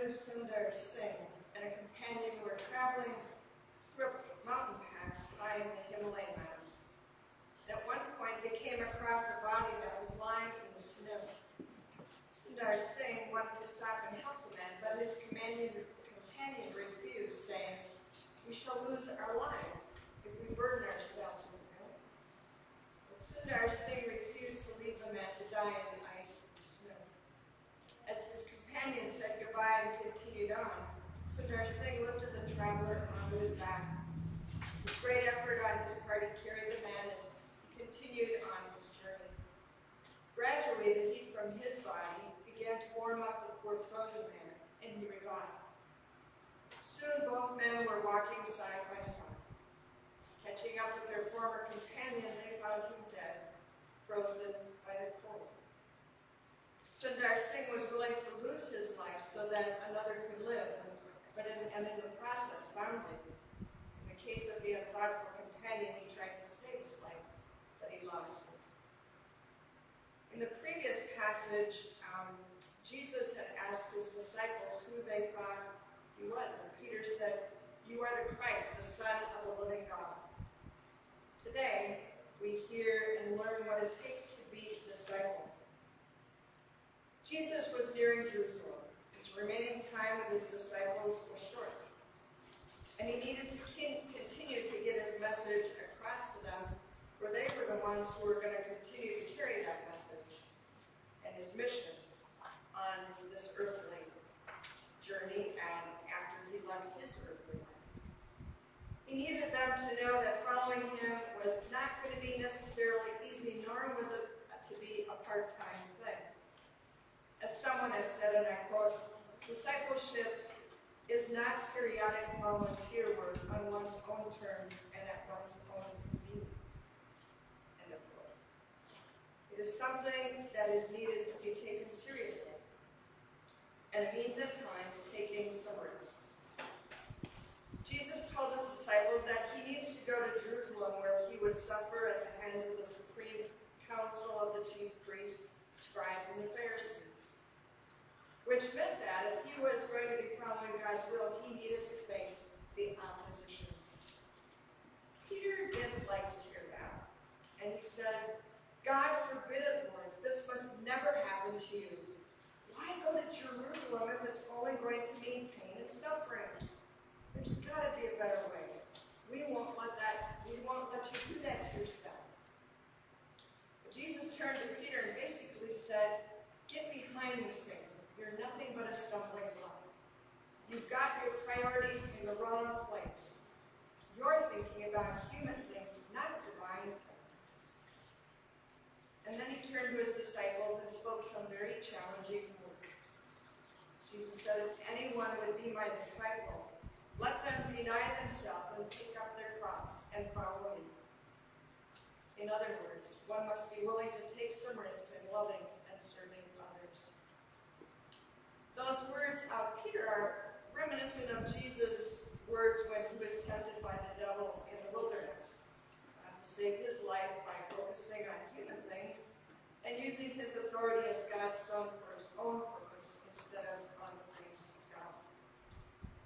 Sundar Singh and a companion were traveling through mountain pass high in the Himalayan mountains. At one point, they came across a body that was lying in the snow. Sundar Singh wanted to stop and help the man, but his companion refused, saying, "We shall lose our lives if we burden ourselves with milk." But Sundar Singh refused to leave the man to die in the ice and snow. As his companion said goodbye and continued on, Sundar Singh lifted the traveler onto his back. With great effort on his part, he carried the man as he continued on his journey. Gradually, the heat from his body began to warm up the poor frozen man, and he revived. Soon both men were walking side by side. Catching up with their former companion, they found him dead, frozen by the cold. Sundar Singh was willing to lose his life so that another could live, but in the process found it. In the case of the unthoughtful companion, he tried to save his life, but he lost it. In the previous passage, Jesus had asked his disciples who they thought he was, and Peter said, "You are the Christ, the Son of the living God." Today, we hear and learn what it takes to be a disciple. Jesus was nearing Jerusalem. His remaining time with his disciples was short, and he needed to continue to get his message across to them, for they were the ones who were going to continue to carry that message and his mission on this earthly journey and after he left his earthly life. He needed them to know that following him was not going to be necessarily easy, nor was it to be a part-time thing. As someone has said, and I quote, "Discipleship is not periodic volunteer work on one's own terms and at one's own convenience." End of quote. It is something that is needed to be taken seriously, and it means at times taking some risks. Jesus told his disciples that he needed to go to Jerusalem, where he would suffer at the hands of the supreme council of the chief priests, scribes, and the Pharisees, which meant that if he was going to be following God's will, he needed to face the opposition. Peter didn't like to hear that, and he said, "God forbid it, Lord, this must never happen to you. Why go to Jerusalem if it's only going to mean pain and suffering? There's got to be a better way. We won't let you do that to yourself." But Jesus turned to Peter and basically said, "Get behind me, Satan. You're nothing but a stumbling block. You've got your priorities in the wrong place. You're thinking about human things, not divine things." And then he turned to his disciples and spoke some very challenging words. Jesus said, "If anyone would be my disciple, let them deny themselves and take up their cross and follow me." In other words, one must be willing to take some risk in loving and serving others. Those words of Peter are reminiscent of Jesus' words when he was tempted by the devil in the wilderness to save his life by focusing on human things and using his authority as God's son for his own purpose instead of on the things of God.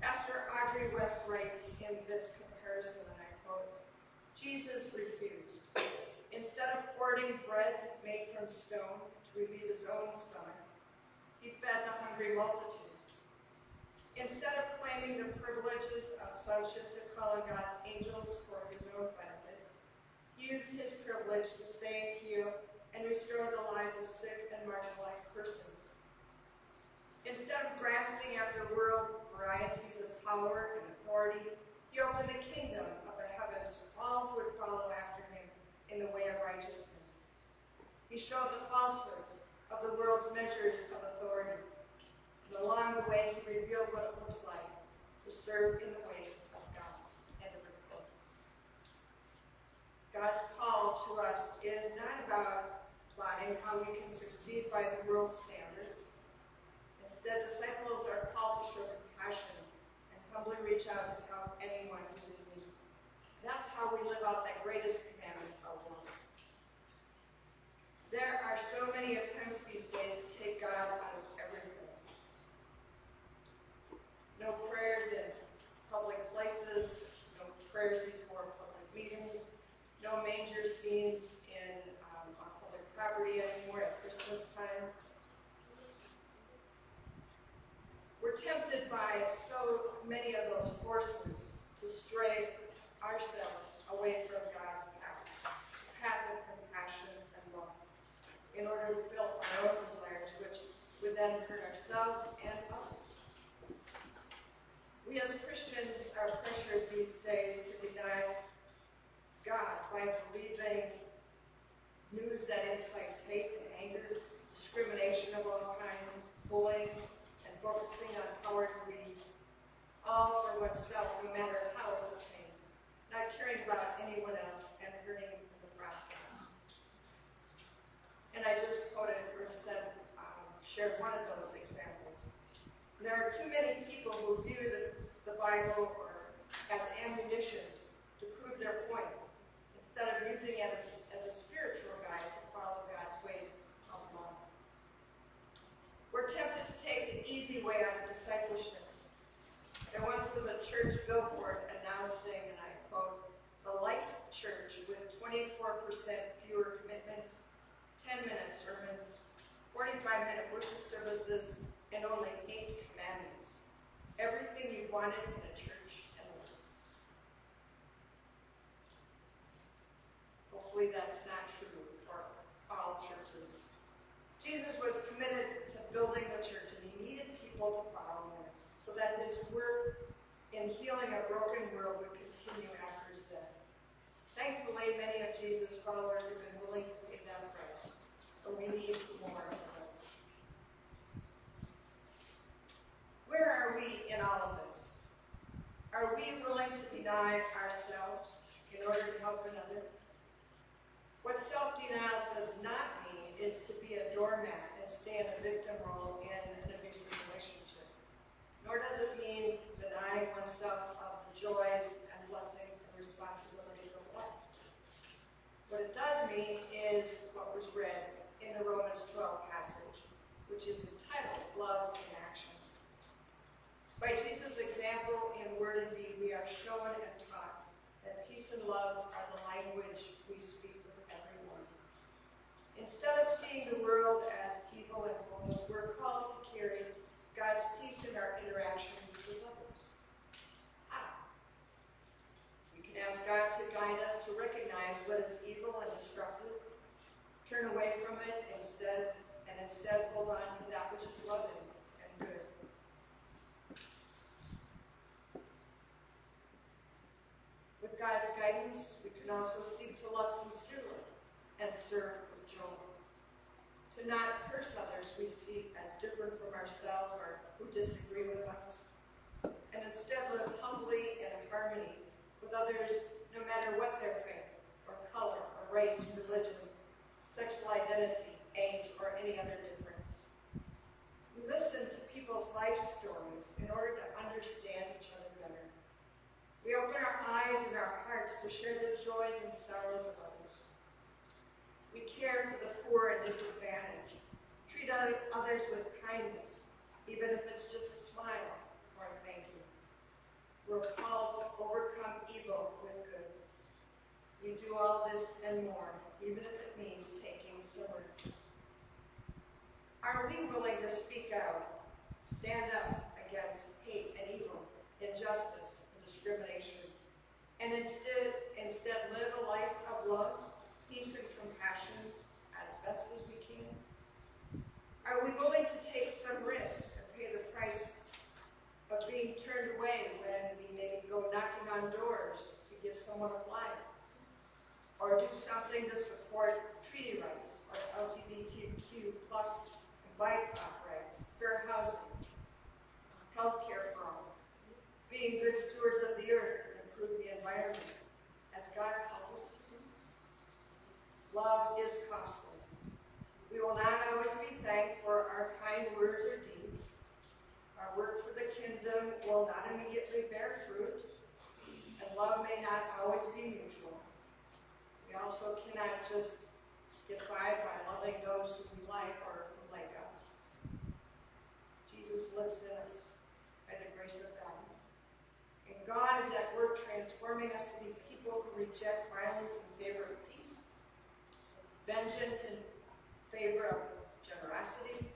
Pastor Audrey West writes in this comparison, and I quote, "Jesus refused. Instead of hoarding bread made from stone to relieve his own stomach, he fed the hungry multitude. Instead of claiming the privileges of sonship to call on God's angels for his own benefit, he used his privilege to save, heal, and restore the lives of sick and marginalized persons. Instead of grasping after world varieties of power and authority, he opened a kingdom of the heavens to all who would follow after him in the way of righteousness. He showed the falsehoods of the world's measures of authority, and along the way he revealed what it looks like to serve in the ways of God." End of the quote. God's call to us is not about plotting how we can succeed by the world's standards. Instead, disciples are called to show compassion and humbly reach out to help anyone who's in need. That's how we live out that greatest commandment of love. There are so many attempts these days to take God out of everything. tempted by so many of those forces to stray ourselves away from God's path of compassion and love, in order to fulfill our own desires, which would then hurt ourselves and others. We as Christians are pressured these days to deny God by believing news that incites hate and anger, discrimination of all kinds, bullying, and focusing on power and greed, all for oneself, no matter how it's obtained, not caring about anyone else and hurting in the process. And I just quoted or shared one of those examples. There are too many people who view the Bible as ammunition to prove their point, instead of using it as a spiritual guide to follow God's ways of love. We're tempted to take the easy way out of discipleship. There once was a church billboard announcing, and I quote, "The Light Church with 24% fewer commitments, 10-minute sermons, 45-minute worship services, and only 8 commandments. Everything you wanted in a church and less." Hopefully that's not true for all churches. Jesus was committed to building the church, and he needed people to follow him so that his work in healing a broken world would continue after his death. Thankfully, many of Jesus' followers have been willing to pay that price, but we need more of them. Where are we in all of this? Are we willing to deny ourselves in order to help another? What self-denial does not mean is to be a doormat and stay in a victim role in an abusive relationship. Nor does it mean denying oneself of the joys and blessings and responsibilities of life. What it does mean is what was read in the Romans 12 passage, which is entitled Love in Action. By Jesus' example in word and deed, we are shown and taught that peace and love are the language we speak with everyone. Instead of seeing the world as evil and hopeless, we're called to carry God's peace in our interactions with others. How? We can ask God to guide us to recognize what is evil and destructive, turn away from it instead hold on to that which is loving and good. With God's guidance, we can also seek to love sincerely and serve with joy. To not curse others we see as different from ourselves or who disagree with us, and instead live humbly and in harmony with others, no matter what their faith or color or race, religion, sexual identity, age, or any other difference. We listen to people's life stories in order to understand each other better. We open our eyes and our hearts to share the joys and sorrows of others. We care for the poor and disadvantaged. Treat others with kindness, even if it's just a smile or a thank you. We're called to overcome evil with good. We do all this and more, even if it means taking some risks. Are we willing to speak out, stand up against hate and evil, injustice and discrimination, and instead live a life of love, peace, and compassion as best as we can? Are we willing to take some risks and pay the price of being turned away when we maybe go knocking on doors to give someone a flyer? Or do something to support treaty rights or LGBTQ plus bike rights, fair housing, health care for all, being good stewards of the earth and improve the environment as God calls us to do? Love is costly. We will not always be thanked for our kind words or deeds. Our work for the kingdom will not immediately bear fruit, and love may not always be mutual. We also cannot just get by loving those who we like or who like us. Jesus lives in us by the grace of God. And God is at work transforming us to be people who reject violence in favor of peace, vengeance in favor of generosity,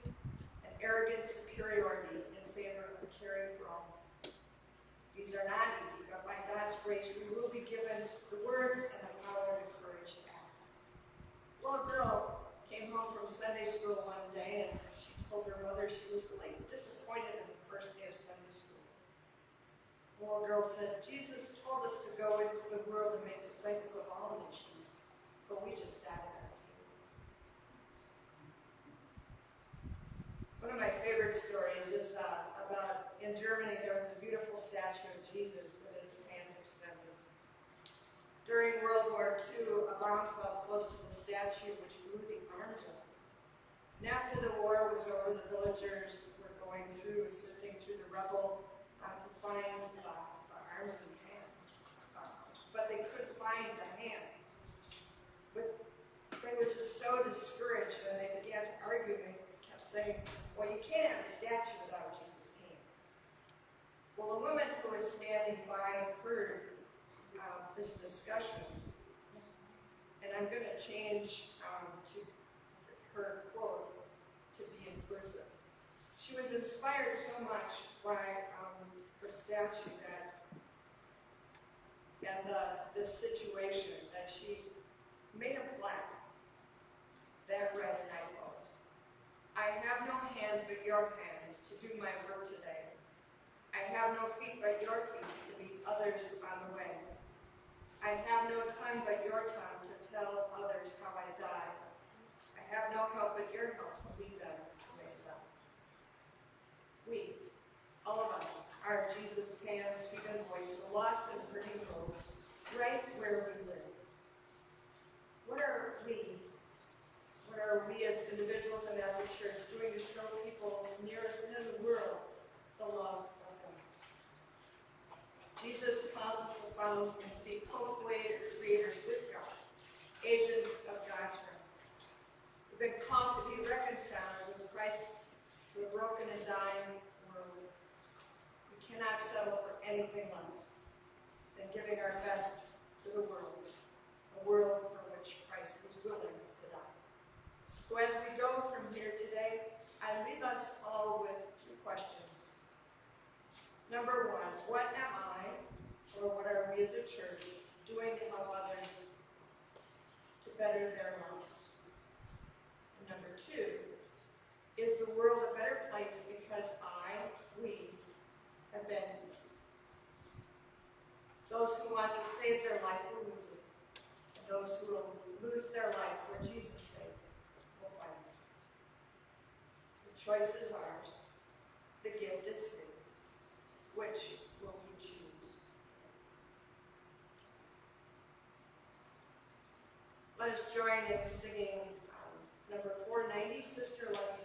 and arrogant superiority in favor of caring The little girl said, Jesus told us to go into the world and make disciples of all nations, but we just sat at our table. One of my favorite stories is about in Germany there was a beautiful statue of Jesus with his hands extended. During World War II, a bomb fell close to the statue which blew the arms up. And after the war was over, the villagers were going through, sifting through the rubble to find arms and hands. But they couldn't find the hands. They were just so discouraged, and they began to argue, and they kept saying, well, you can't have a statue without Jesus' hands. Well, a woman who was standing by heard this discussion, and I'm going to change to her quote to be inclusive. She was inspired so much by the statue and this situation that she made a plaque that read, and I quote, I have no hands but your hands to do my work today. I have no feet but your feet to meet others on the way. I have no tongue but your tongue to tell others how I died. I have no help but your help to lead them to myself. We, all of us, are Jesus' hands, feet, and voice, the lost and hurting road, right where we live. What are we as individuals and as a church doing to show people near us and in the world the love of God? Jesus calls us to follow him, to be co-creators with God, agents of God's reign. We've been called to be reconciled with Christ to a broken and dying world. We cannot settle for anything less than giving our best to the world, a world for which Christ was willing to die. So as we go from here today, I leave us all with two questions. Number one, what am I, or what are we as a church, doing to help others to better their lives? And number two, is the world a better place because we, have been here? Those who want to save their life will lose it. And those who will lose their life for Jesus' sake will find it. The choice is ours. The gift is his. Which will we choose? Let us join in singing number 490, Sister Like